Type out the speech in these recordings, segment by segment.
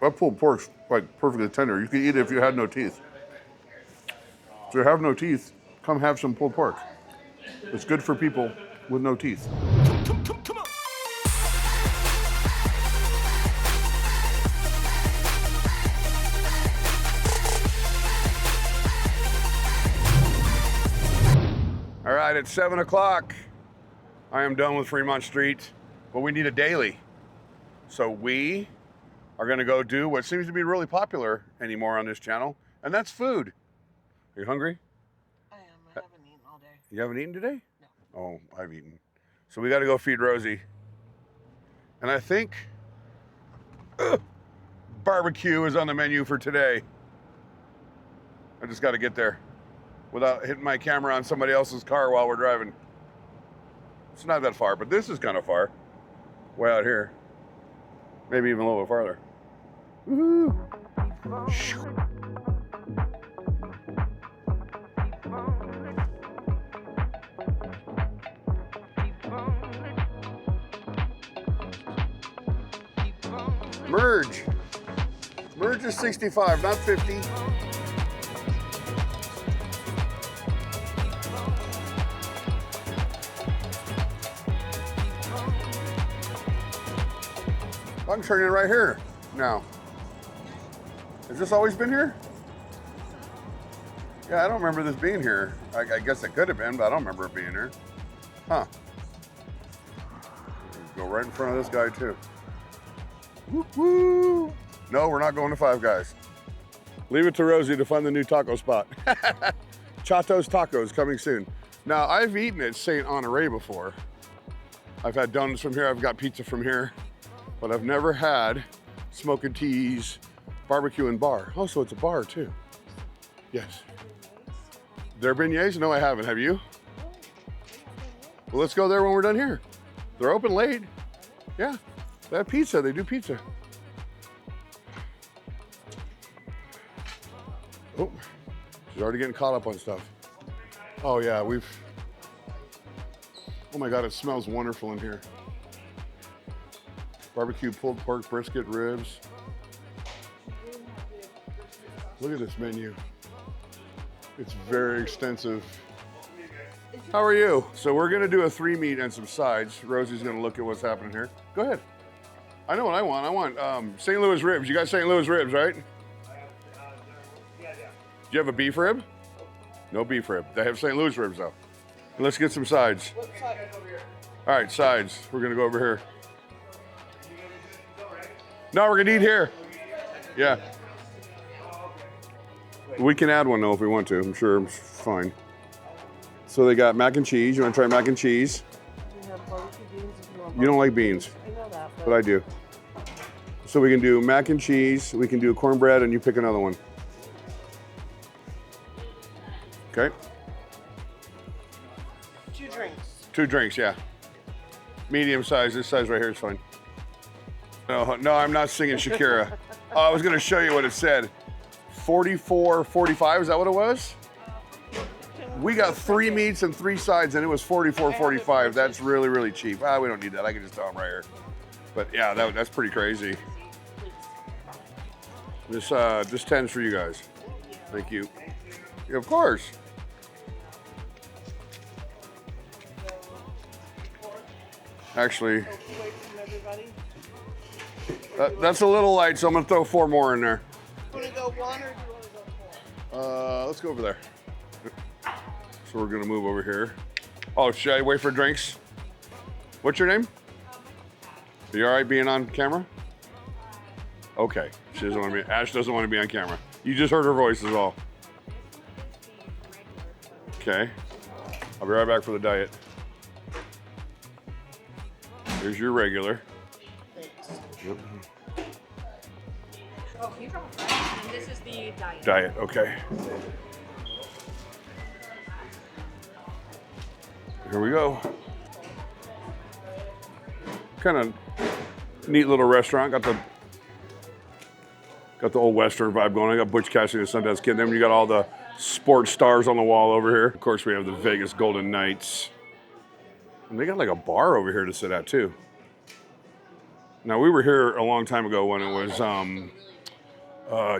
That pulled pork's like perfectly tender. You could eat it if you had no teeth. If you have no teeth, come have some pulled pork. It's good for people with no teeth. Come on. All right, it's 7 o'clock. I am done with Fremont Street, but we need a daily. So we are gonna go do what seems to be really popular anymore on this channel, and that's food. Are you hungry? I am. I haven't eaten all day. You haven't eaten today? No. Oh, I've eaten. So we gotta go feed Rosie. And I think barbecue is on the menu for today. I just gotta get there without hitting my camera on somebody else's car while we're driving. It's not that far, but this is kind of far. Way out here. Maybe even a little bit farther. Woohoo! Merge. Merge is 65, not 50. I'm turning right here now. Has this always been here? Yeah, I don't remember this being here. I guess it could have been, but I don't remember it being here. Huh. Go right in front of this guy too. Woo woo! No, we're not going to Five Guys. Leave it to Rosie to find the new taco spot. Chato's Tacos coming soon. Now, I've eaten at St. Honoré before. I've had donuts from here, I've got pizza from here, but I've never had Smokin T's barbecue and bar. Oh, so it's a bar too. Yes. Their beignets? No, I haven't. Have you? Well, let's go there when we're done here. They're open late. Yeah, they have pizza. They do pizza. Oh, she's already getting caught up on stuff. Oh yeah, oh my God, it smells wonderful in here. Barbecue, pulled pork, brisket, ribs. Look at this menu. It's very extensive. How are you? So we're gonna do a 3 meat and some sides. Rosie's gonna look at what's happening here. Go ahead. I know what I want. I want St. Louis ribs. You got St. Louis ribs, right? Do you have a beef rib? No beef rib. They have St. Louis ribs though. Let's get some sides. All right, sides. We're gonna go over here. No, we're gonna eat here. Yeah. We can add one though if we want to. I'm sure it's fine. So they got mac and cheese. You want to try mac and cheese? We have barbecue beans if you want. You don't like beans, I know that, but I do. So we can do mac and cheese. We can do cornbread, and you pick another one. Okay. 2 drinks. 2 drinks, yeah. Medium size. This size right here is fine. No, I'm not singing Shakira. I was going to show you what it said. 44.45. Is that what it was? We got 3 meats and 3 sides, and it was 44.45. That's really, really cheap. We don't need that. I can just tell them right here. But yeah, that's pretty crazy. This 10's for you guys. Thank you. Yeah, of course. Actually, that's a little light, so I'm gonna throw 4 more in there. Want to go 1 or do you want to go 4? Let's go over there. So we're gonna move over here. Oh, should I wait for drinks? What's your name? Are you all right being on camera? Okay, she doesn't want to be. Ash doesn't want to be on camera. You just heard her voice as well. Okay, I'll be right back for the diet. Here's your regular. Thanks. Yep. Oh, you brought fries, and this is the diet. Diet, okay. Here we go. Kind of neat little restaurant. Got the old Western vibe going. I got Butch Cassidy and Sundance Kid. Then you got all the sports stars on the wall over here. Of course, we have the Vegas Golden Knights. And they got like a bar over here to sit at too. Now we were here a long time ago when it was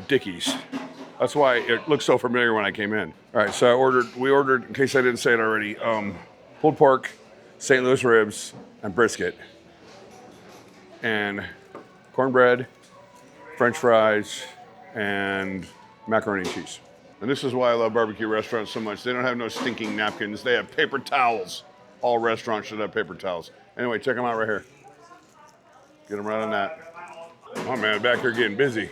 Dickies. That's why it looked so familiar when I came in. All right, so we ordered, in case I didn't say it already, pulled pork, St. Louis ribs, and brisket. And cornbread, French fries, and macaroni and cheese. And this is why I love barbecue restaurants so much. They don't have no stinking napkins. They have paper towels. All restaurants should have paper towels. Anyway, check them out right here. Get them right on that. Oh man, back here getting busy.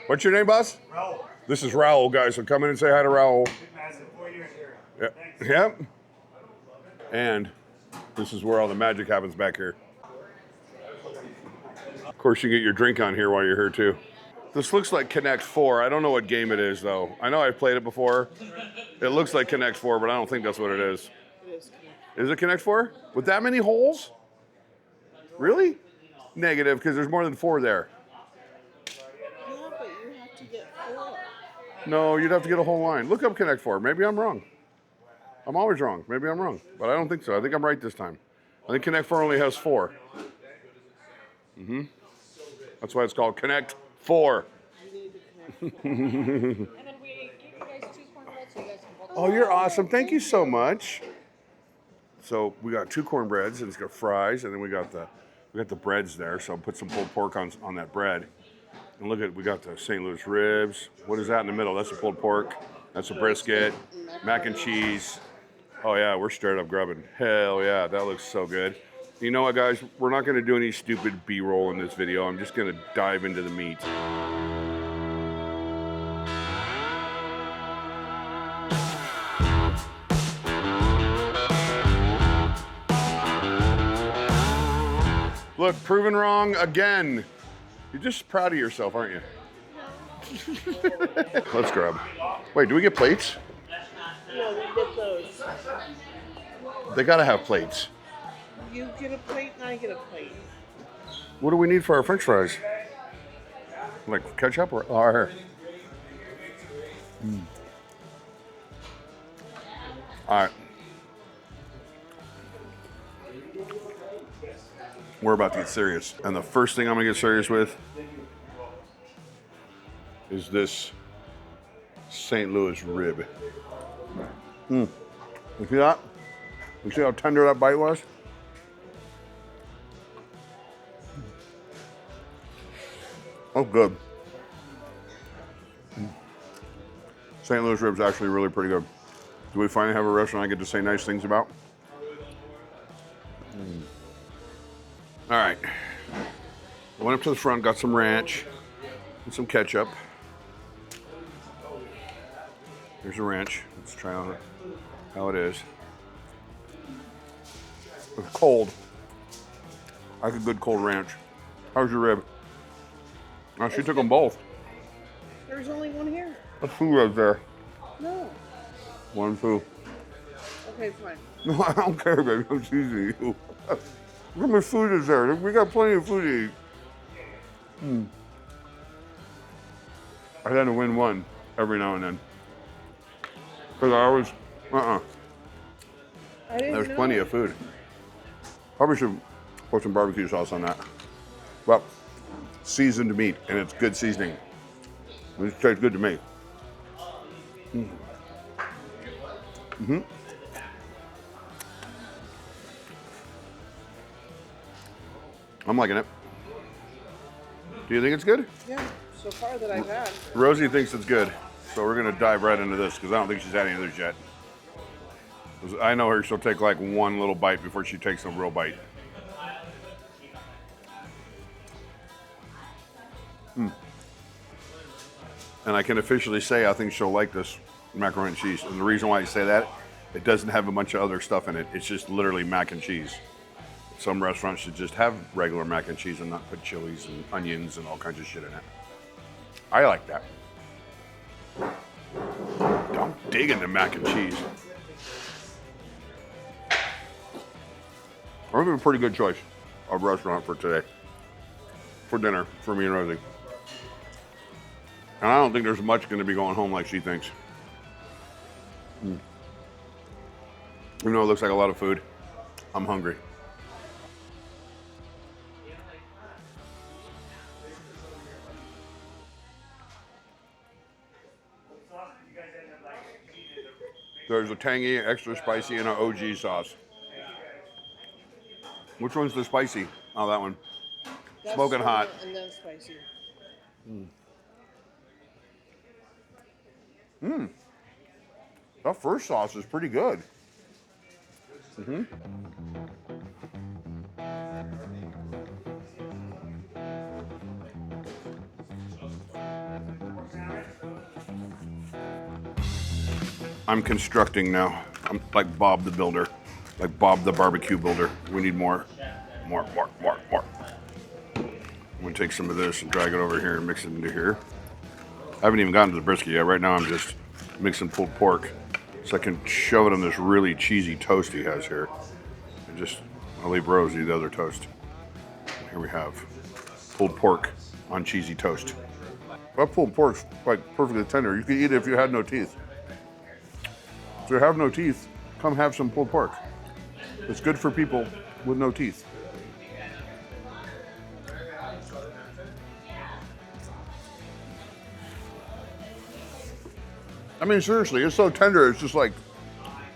What's your name, boss? Raul. This is Raul, guys, so come in and say hi to Raul. Yep. And this is where all the magic happens back here. Of course, you get your drink on here while you're here too. This looks like Connect 4. I don't know what game it is though. I know I've played it before. It looks like Connect 4, but I don't think that's what it is. It is Connect. Is it Connect 4? With that many holes? Really? Negative, because there's more than 4 there. Yeah, but you have to get 4. No, you'd have to get a whole line. Look up Connect 4. Maybe I'm wrong. I'm always wrong. Maybe I'm wrong. But I don't think so. I think I'm right this time. I think Connect 4 only has 4. That's why it's called Connect 4. You need to connect. And then we give you guys 2 cornbreads so you guys can both. Oh, you're awesome. Thank you so much. So we got 2 cornbreads, and it's got fries, and then we got the breads there. So I'll put some pulled pork on that bread. And look at, we got the St. Louis ribs. What is that in the middle? That's a pulled pork. That's a brisket, mac and cheese. Oh yeah, we're straight up grubbing. Hell yeah, that looks so good. You know what, guys? We're not gonna do any stupid B-roll in this video. I'm just gonna dive into the meat. Look, proven wrong again. You're just proud of yourself, aren't you? Let's grab. Wait, do we get plates? No, we get those. They gotta have plates. You get a plate and I get a plate. What do we need for our French fries? Like ketchup or here? All right. We're about to get serious. And the first thing I'm gonna get serious with is this St. Louis rib. You see that? You see how tender that bite was? Oh, good. St. Louis rib's actually really pretty good. Do we finally have a restaurant I get to say nice things about? All right. I went up to the front, got some ranch and some ketchup. Here's the ranch. Let's try on it, how it is. It's cold. I like a good cold ranch. How's your rib? Oh, she took them both. There's only one here. That's 2 ribs there. No. 1, 2. Okay, fine. No, I don't care, baby. I'm teasing you. Look how much food is there. We got plenty of food to eat. I had to win one every now and then. Because I always, I didn't There's know. plenty of food. Probably should put some barbecue sauce on that. Well, seasoned meat, and it's good seasoning. It tastes good to me. I'm liking it. Do you think it's good? Yeah, so far that I've had. Rosie thinks it's good, so we're gonna dive right into this because I don't think she's had any others yet. 'Cause I know her, she'll take like one little bite before she takes a real bite. And I can officially say I think she'll like this macaroni and cheese. And the reason why I say that, it doesn't have a bunch of other stuff in it. It's just literally mac and cheese. Some restaurants should just have regular mac and cheese and not put chilies and onions and all kinds of shit in it. I like that. I'm digging the mac and cheese. I think it's a pretty good choice of restaurant for today. For dinner, for me and Rosie. And I don't think there's much going to be going home like she thinks. Even though it looks like a lot of food, I'm hungry. There's a tangy, extra spicy, and an OG sauce. Which one's the spicy? Oh, that one. That's Smoking hot. And then spicy. That first sauce is pretty good. I'm constructing now. I'm like Bob the Builder, like Bob the barbecue builder. We need more. I'm gonna take some of this and drag it over here and mix it into here. I haven't even gotten to the brisket yet. Right now I'm just mixing pulled pork so I can shove it on this really cheesy toast he has here. And just, I'll leave Rosie the other toast. Here we have pulled pork on cheesy toast. That pulled pork's like perfectly tender. You could eat it if you had no teeth. If you have no teeth, come have some pulled pork. It's good for people with no teeth. I mean, seriously, it's so tender, it's just like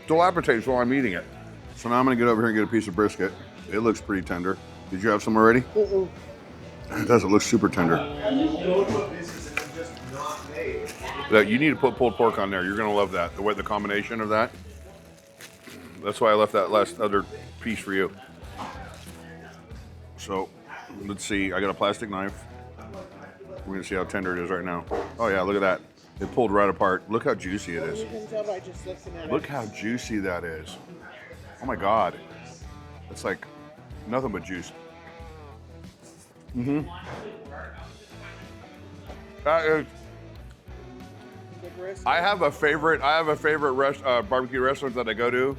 dilapidates while I'm eating it. So now I'm gonna get over here and get a piece of brisket. It looks pretty tender. Did you have some already? Mm-mm. It does, it looks super tender. You need to put pulled pork on there. You're gonna love that. The combination of that. That's why I left that last other piece for you. So, let's see, I got a plastic knife. We're gonna see how tender it is right now. Oh yeah, look at that. It pulled right apart. Look how juicy it is. You can tell by just looking at it. Look how juicy that is. Oh my God. It's like nothing but juice. That is, The brisket. I have a favorite barbecue restaurant that I go to,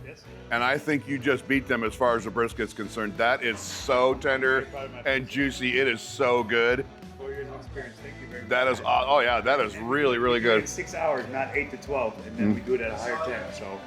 and I think you just beat them as far as the brisket's concerned. That is so tender and juicy. It is so good. 4 years of experience. Thank you very much. That is, oh yeah, that is really, really good. It's 6 hours, not 8 to 12, and then we do it at a higher temp, so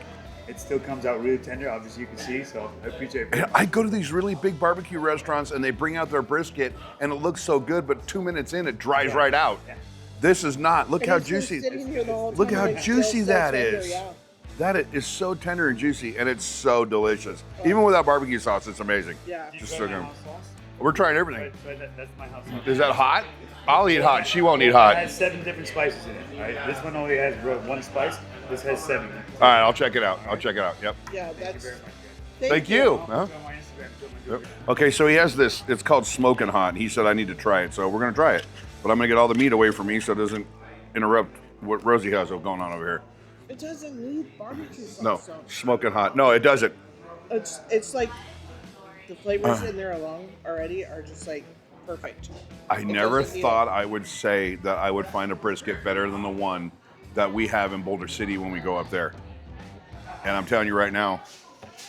it still comes out really tender. Obviously, you can see, so I appreciate it. I go to these really big barbecue restaurants and they bring out their brisket and it looks so good, but 2 minutes in it dries right out. Yeah. This is not. Look And how it's been juicy. sitting here the whole Look time how and it's still juicy so that tender, is. yeah. That is so tender and juicy, and it's so delicious. Even without barbecue sauce, it's amazing. Yeah. Just You so got my good. house sauce? We're trying everything. Right, that's my house sauce. Is that hot? I'll eat hot. She won't eat It hot. has 7 different spices in it. Right? This one only has 1 spice. This has 7. All right, I'll check it out. I'll check it out. Yep. Yeah, that's. Thank you. Go on my Instagram. Yep. Okay, so he has this. It's called Smokin' Hot. He said I need to try it, so we're gonna try it. But I'm gonna get all the meat away from me so it doesn't interrupt what Rosie has going on over here. It doesn't need barbecue sauce. No, So Smokin' Hot. No, it doesn't. it's like the flavors in there alone already are just like perfect. I never doesn't need thought I would say that I would find a brisket better than the one that we have in Boulder City when we go up there. And I'm telling you right now,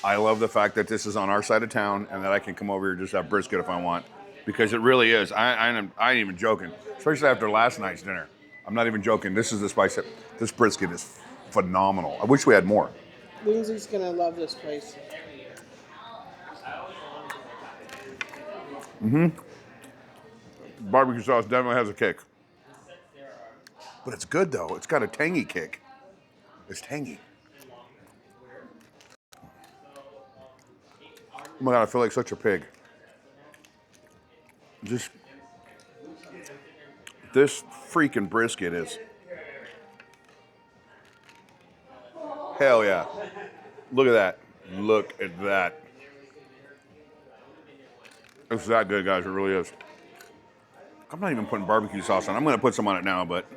I love the fact that this is on our side of town and that I can come over here and just have brisket if I want. Because it really is. I ain't even joking. Especially after last night's dinner. I'm not even joking. This is the spice. This brisket is phenomenal. I wish we had more. Lindsay's gonna love this place. Barbecue sauce definitely has a kick. But it's good though. It's got a tangy kick. It's tangy. Oh my God, I feel like such a pig. Just, this freaking brisket is, hell yeah. Look at that. Look at that. It's that good, guys. It really is. I'm not even putting barbecue sauce on. I'm going to put some on it now, but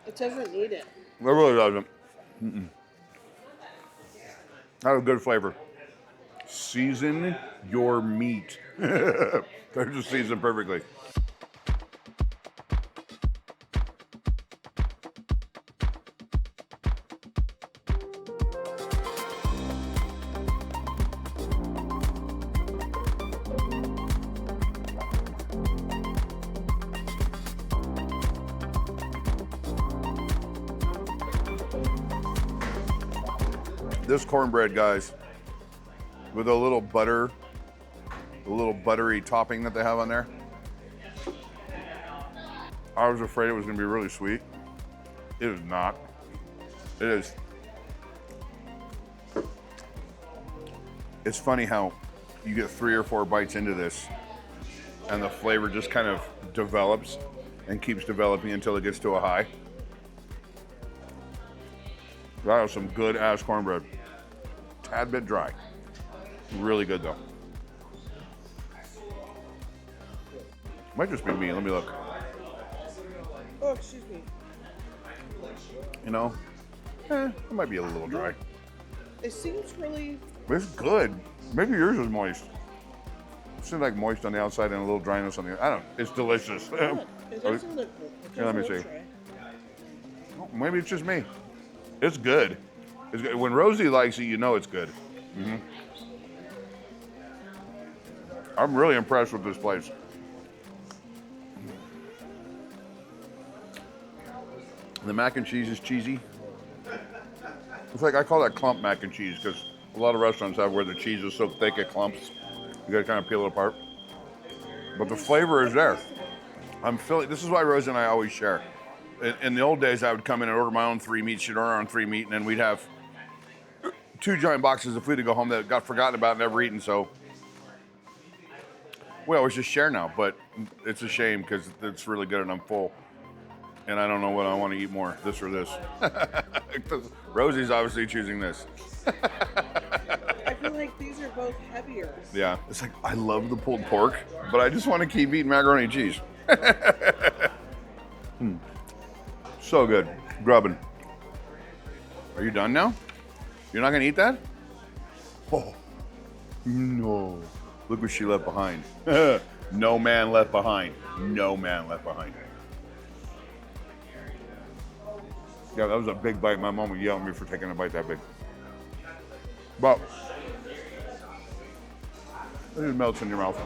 It doesn't need it. it really doesn't. That has good flavor. Season your meat. They're just seasoned perfectly. This cornbread, guys, with a little butter, the little buttery topping that they have on there. I was afraid it was gonna be really sweet. It is not. It is It's funny how you get 3 or 4 bites into this and the flavor just kind of develops and keeps developing until it gets to a high. That is some good ass cornbread. Tad bit dry. Really good though. Might just be me. Let me look. Oh, excuse me. You know, it might be a little dry. It seems really. It's good. Maybe yours is moist. It seems like moist on the outside and a little dryness on the. I don't know. It's delicious. It doesn't look. Yeah, let me see. Maybe it's just me. It's good. It's good. When Rosie likes it, you know it's good. Mm-hmm. I'm really impressed with this place. The mac and cheese is cheesy. It's like, I call that clump mac and cheese because a lot of restaurants have where the cheese is so thick it clumps. You gotta kind of peel it apart. But the flavor is there. I'm feeling, this is why Rosie and I always share. In the old days, I would come in and order my own 3 meats. She'd order her own 3 meat, and then we'd have 2 giant boxes of food to go home that got forgotten about and never eaten. So we always just share now, but it's a shame because it's really good and I'm full. And I don't know what I want to eat more, this or this. Rosie's obviously choosing this. I feel like these are both heavier. Yeah, it's like, I love the pulled pork, but I just want to keep eating macaroni and cheese. So good. Grubbin. Are you done now? You're not going to eat that? Oh, no. Look what she left behind. No man left behind. No man left behind. Yeah, that was a big bite. My mom would yell at me for taking a bite that big. But it just melts in your mouth.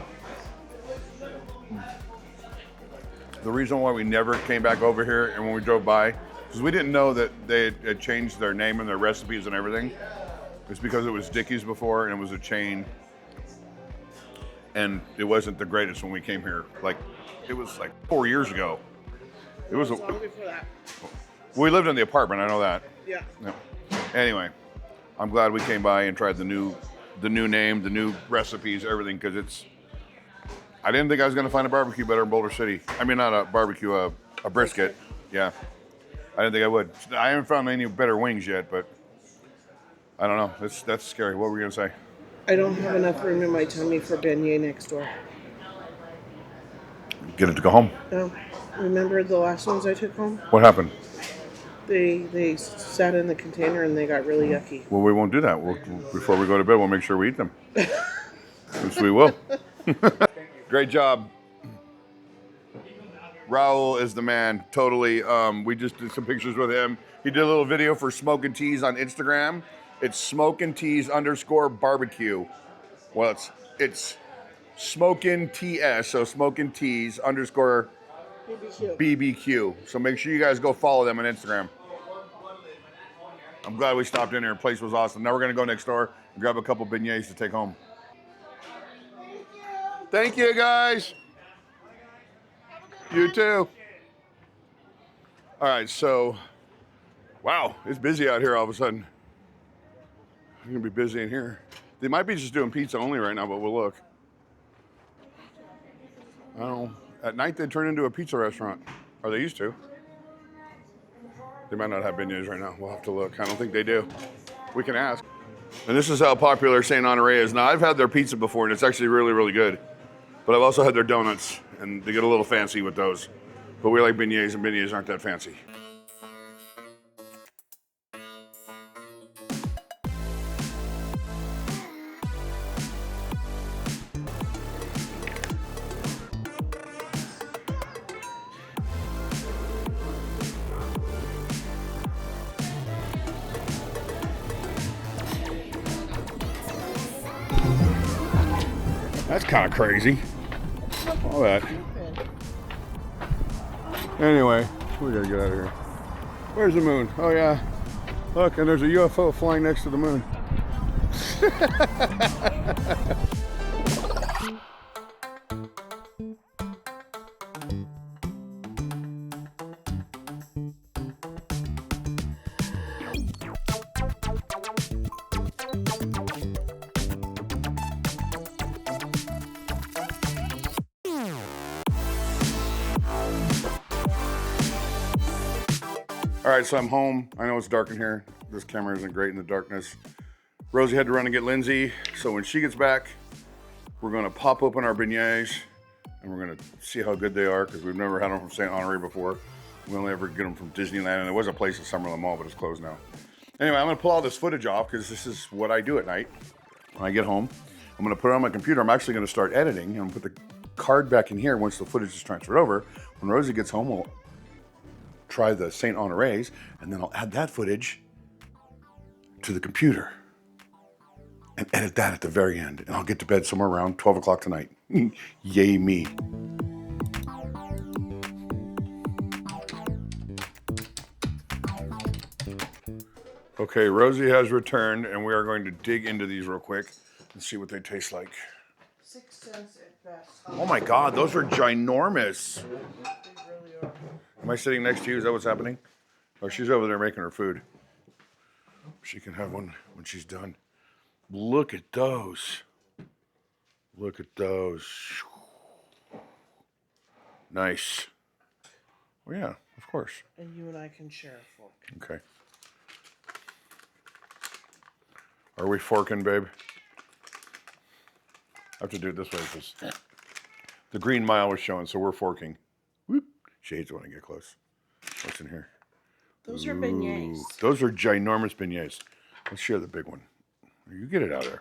The reason why we never came back over here and when we drove by, because we didn't know that they had changed their name and their recipes and everything. It's because it was Dickie's before and it was a chain. And it wasn't the greatest when we came here. Like, it was like 4 years ago. It was long before that. We lived in the apartment, I know that. Yeah. Anyway, I'm glad we came by and tried the new name, the new recipes, everything, because it's. I didn't think I was going to find a barbecue better in Boulder City. I mean, not a barbecue, a brisket. Yeah, I didn't think I would. I haven't found any better wings yet, but I don't know. That's scary. What were you going to say? I don't have enough room in my tummy for beignet next door. Get it to go home. No. Remember the last ones I took home? What happened? They sat in the container and they got really yucky. Well, we won't do that. Before we go to bed, we'll make sure we eat them. Yes, we will. Great job. Raul is the man, totally. We just did some pictures with him. He did a little video for Smokin T's on Instagram. It's Smokin T's _barbecue. Well, it's Smokin TS, so Smokin T's _ BBQ. So make sure you guys go follow them on Instagram. I'm glad we stopped in here. The place was awesome. Now we're going to go next door and grab a couple beignets to take home. Thank you, guys. You too. All right, so, wow, it's busy out here all of a sudden. I'm going to be busy in here. They might be just doing pizza only right now, but we'll look. I don't know. At night, they turn into a pizza restaurant. Or they used to. They might not have beignets right now. We'll have to look. I don't think they do. We can ask. And this is how popular St. Honoré is. Now, I've had their pizza before, and it's actually really, really good. But I've also had their donuts, and they get a little fancy with those. But we like beignets, and beignets aren't that fancy. That's kind of crazy. All that. Anyway, we gotta get out of here. Where's the moon? Oh yeah. Look, and there's a UFO flying next to the moon. All right, so I'm home. I know it's dark in here. This camera isn't great in the darkness. Rosie had to run and get Lindsay. So when she gets back, we're gonna pop open our beignets and we're gonna see how good they are because we've never had them from St. Honoré before. We only ever get them from Disneyland, and there was a place at Summerlin Mall, but it's closed now. Anyway, I'm gonna pull all this footage off because this is what I do at night. When I get home, I'm gonna put it on my computer. I'm actually gonna start editing and put the card back in here once the footage is transferred over. When Rosie gets home, we'll try the St. Honorés, and then I'll add that footage to the computer and edit that at the very end. And I'll get to bed somewhere around 12 o'clock tonight. Yay me. Okay, Rosie has returned, and we are going to dig into these real quick and see what they taste like. 6 cents at best. Oh my God, those are ginormous. They really are. Am I sitting next to you? Is that what's happening? Oh, she's over there making her food. She can have one when she's done. Look at those. Look at those. Nice. Oh yeah, of course. And you and I can share a fork. Okay. Are we forking, babe? I have to do it this way because the green mile was showing, so we're forking. Whoop. Shades want to get close. What's in here? Those are beignets. Those are ginormous beignets. Let's share the big one. You get it out of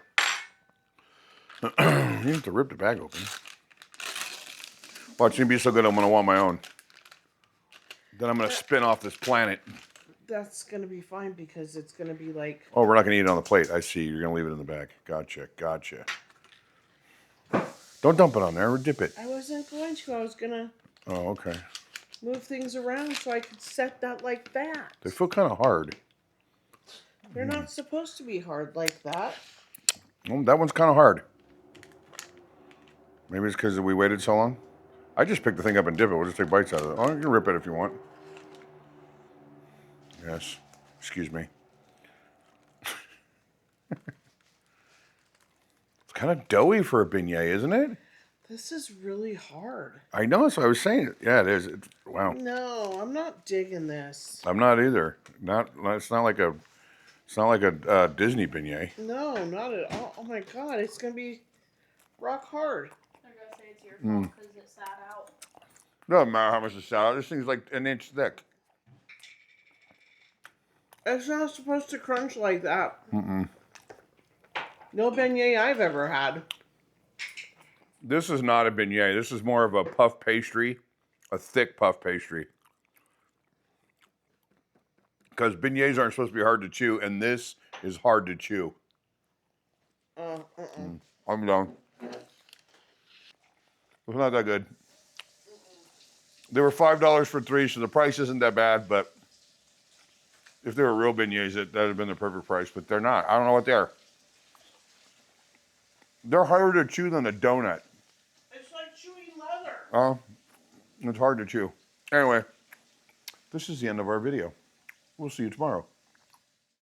there. You have to rip the bag open. Watch me be so good, I'm going to want my own. Then I'm going to spin off this planet. That's going to be fine because it's going to be like... Oh, we're not going to eat it on the plate. I see. You're going to leave it in the bag. Gotcha. Gotcha. Don't dump it on there or dip it. I wasn't going to. I was going to Oh, okay. move things around so I could set that like that. They feel kind of hard. They're not supposed to be hard like that. Well, that one's kind of hard. Maybe it's because we waited so long. I just pick the thing up and dip it. We'll just take bites out of it. Oh, you can rip it if you want. Yes. Excuse me. It's kind of doughy for a beignet, isn't it? This is really hard. I know, that's what I was saying. Yeah, it is. Wow. No, I'm not digging this. I'm not either. It's not like a Disney beignet. No, not at all. Oh my God, it's going to be rock hard. I'm gonna say it's your fault because it sat out. Doesn't matter how much it's out. This thing's like an inch thick. It's not supposed to crunch like that. No beignet I've ever had. This is not a beignet. This is more of a puff pastry, a thick puff pastry. Because beignets aren't supposed to be hard to chew, and this is hard to chew. I'm done. It's not that good. They were $5 for 3, so the price isn't that bad, but if they were real beignets, that would have been the perfect price, but they're not. I don't know what they are. They're harder to chew than a donut. It's like chewing leather. Oh, it's hard to chew. Anyway, this is the end of our video. We'll see you tomorrow.